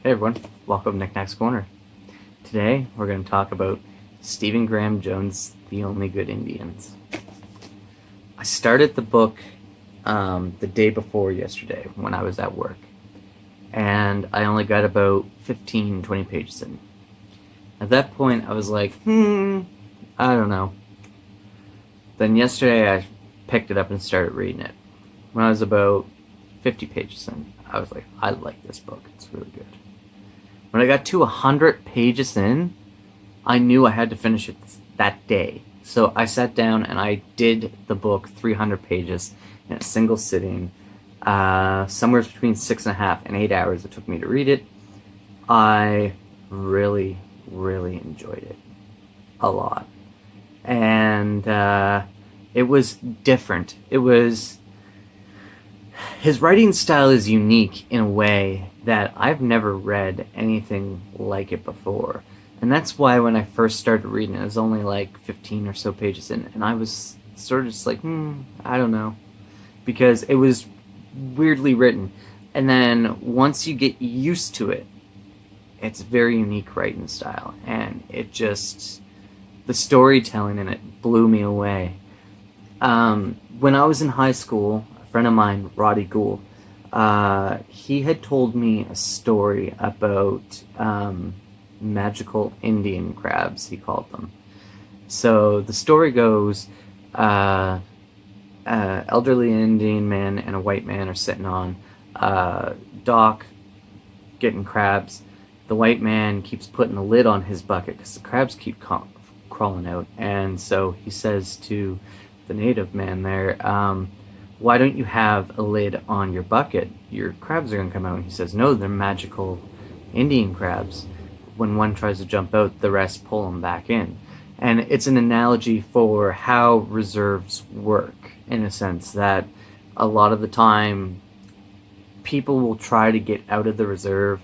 Hey everyone, welcome to Knickknack's Corner. Today we're going to talk about Stephen Graham Jones' The Only Good Indians. I started the book the day before yesterday when I was at work, and I only got about 15-20 pages in. At that point I was like, I don't know. Then yesterday I picked it up and started reading it. When I was about 50 pages in, I was like, I like this book, it's really good. When I got to 100 pages in, I knew I had to finish it that day. So I sat down and I did the book 300 pages in a single sitting, somewhere between 6.5 and 8 hours it took me to read it. I really, really enjoyed it a lot. And it was different. His writing style is unique in a way that I've never read anything like it before. And that's why when I first started reading it was only like 15 or so pages in, and I was sort of just like, I don't know. Because it was weirdly written. And then once you get used to it, it's very unique writing style. And it just, the storytelling in it blew me away. When I was in high school, a friend of mine, Roddy Gould, he had told me a story about magical Indian crabs, he called them. So the story goes, elderly Indian man and a white man are sitting on a dock getting crabs. The white man keeps putting a lid on his bucket because the crabs keep crawling out, and so he says to the native man there, why don't you have a lid on your bucket? Your crabs are going to come out. And he says, no, they're magical Indian crabs. When one tries to jump out, the rest pull them back in. And it's an analogy for how reserves work, in a sense that a lot of the time people will try to get out of the reserve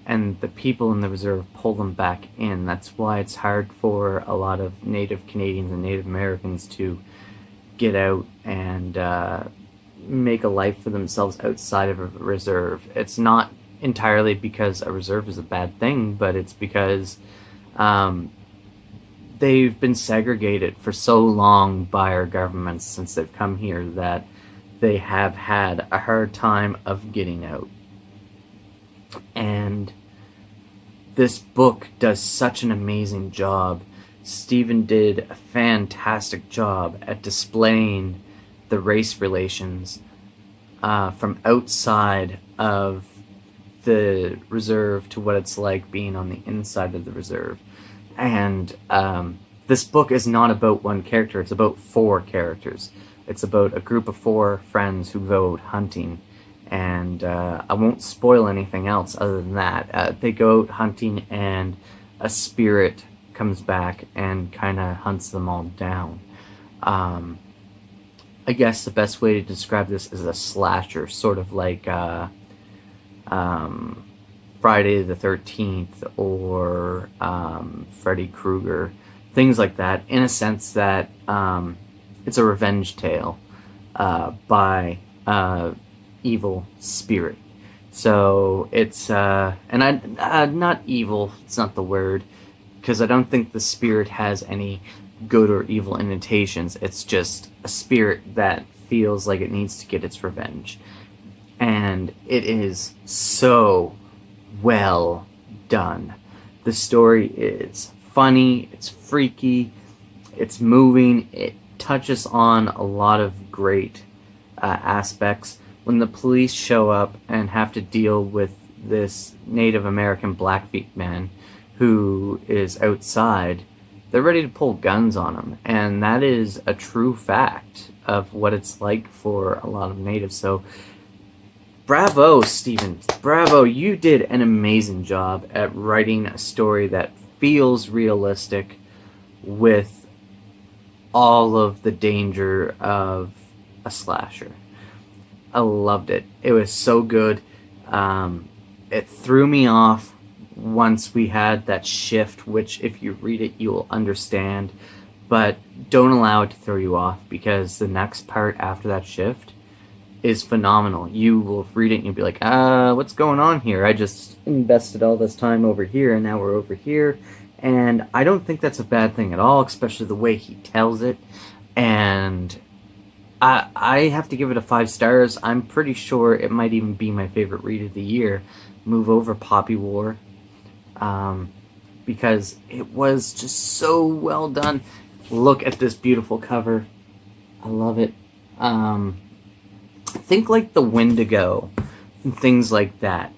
and the people in the reserve pull them back in. That's why it's hard for a lot of Native Canadians and Native Americans to get out and make a life for themselves outside of a reserve. It's not entirely because a reserve is a bad thing, but it's because they've been segregated for so long by our governments since they've come here that they have had a hard time of getting out. And this book does such an amazing job. Stephen did a fantastic job at displaying the race relations from outside of the reserve to what it's like being on the inside of the reserve. And this book is not about one character, it's about 4 characters. It's about a group of 4 friends who go out hunting, and I won't spoil anything else other than that. They go out hunting and a spirit comes back and kind of hunts them all down. I guess the best way to describe this is a slasher, sort of like Friday the 13th or Freddy Krueger, things like that, in a sense that it's a revenge tale by evil spirit. So it's and I not evil, it's not the word, because I don't think the spirit has any good or evil intentions. It's just a spirit that feels like it needs to get its revenge. And it is so well done. The story is funny, it's freaky, it's moving, it touches on a lot of great aspects. When the police show up and have to deal with this Native American Blackfeet man who is outside, they're ready to pull guns on him, and that is a true fact of what it's like for a lot of natives. So bravo, Stephen. Bravo, you did an amazing job at writing a story that feels realistic with all of the danger of a slasher. I loved it. It was so good. It threw me off once we had that shift, which if you read it, you'll understand. But don't allow it to throw you off, because the next part after that shift is phenomenal. You will read it and you'll be like, what's going on here? I just invested all this time over here and now we're over here. And I don't think that's a bad thing at all, especially the way he tells it. And I have to give it a 5 stars. I'm pretty sure it might even be my favorite read of the year. Move over Poppy War. Because it was just so well done. Look at this beautiful cover. I love it. Think like the Wendigo and things like that.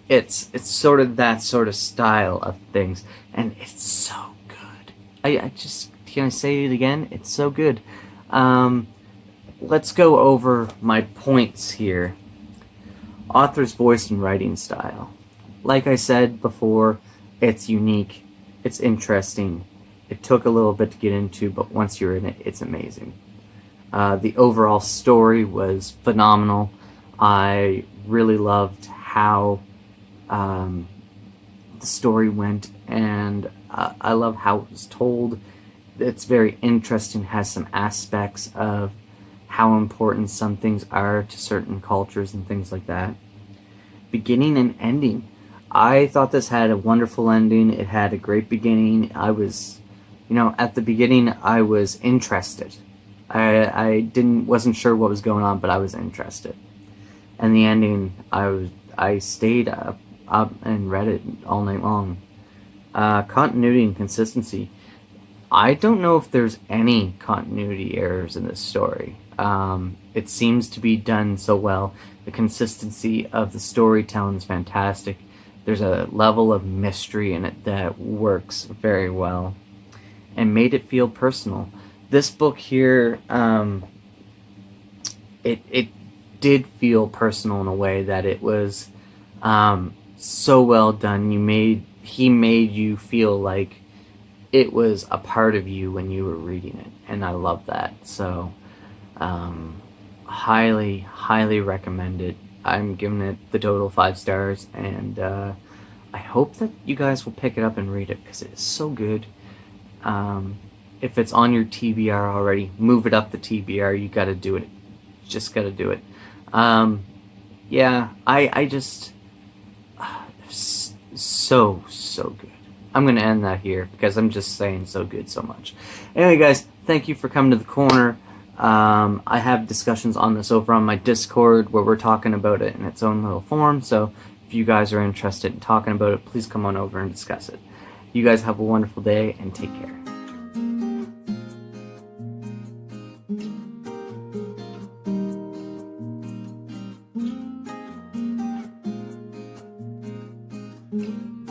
It's sort of that sort of style of things, and it's so good. I just, can I say it again? It's so good. Let's go over my points here. Author's voice and writing style. Like I said before, it's unique, it's interesting. It took a little bit to get into, but once you're in it, it's amazing. The overall story was phenomenal. I really loved how the story went, and I love how it was told. It's very interesting, has some aspects of how important some things are to certain cultures and things like that. Beginning and ending. I thought this had a wonderful ending. It had a great beginning. I was, at the beginning, I was interested. I wasn't sure what was going on, but I was interested. And the ending, I stayed up and read it all night long. Continuity and consistency. I don't know if there's any continuity errors in this story. It seems to be done so well. The consistency of the storytelling is fantastic. There's a level of mystery in it that works very well and made it feel personal. This book here, it did feel personal in a way that it was so well done. He made you feel like it was a part of you when you were reading it, and I love that. So highly, highly recommend it. I'm giving it the total 5 stars, and I hope that you guys will pick it up and read it because it is so good. If it's on your TBR already, move it up the TBR. You got to do it. Just got to do it. Yeah, I just so good. I'm going to end that here because I'm just saying so good so much. Anyway, guys, thank you for coming to the corner. I have discussions on this over on my Discord where we're talking about it in its own little form. So if you guys are interested in talking about it, please come on over and discuss it. You guys have a wonderful day and take care. Mm-hmm.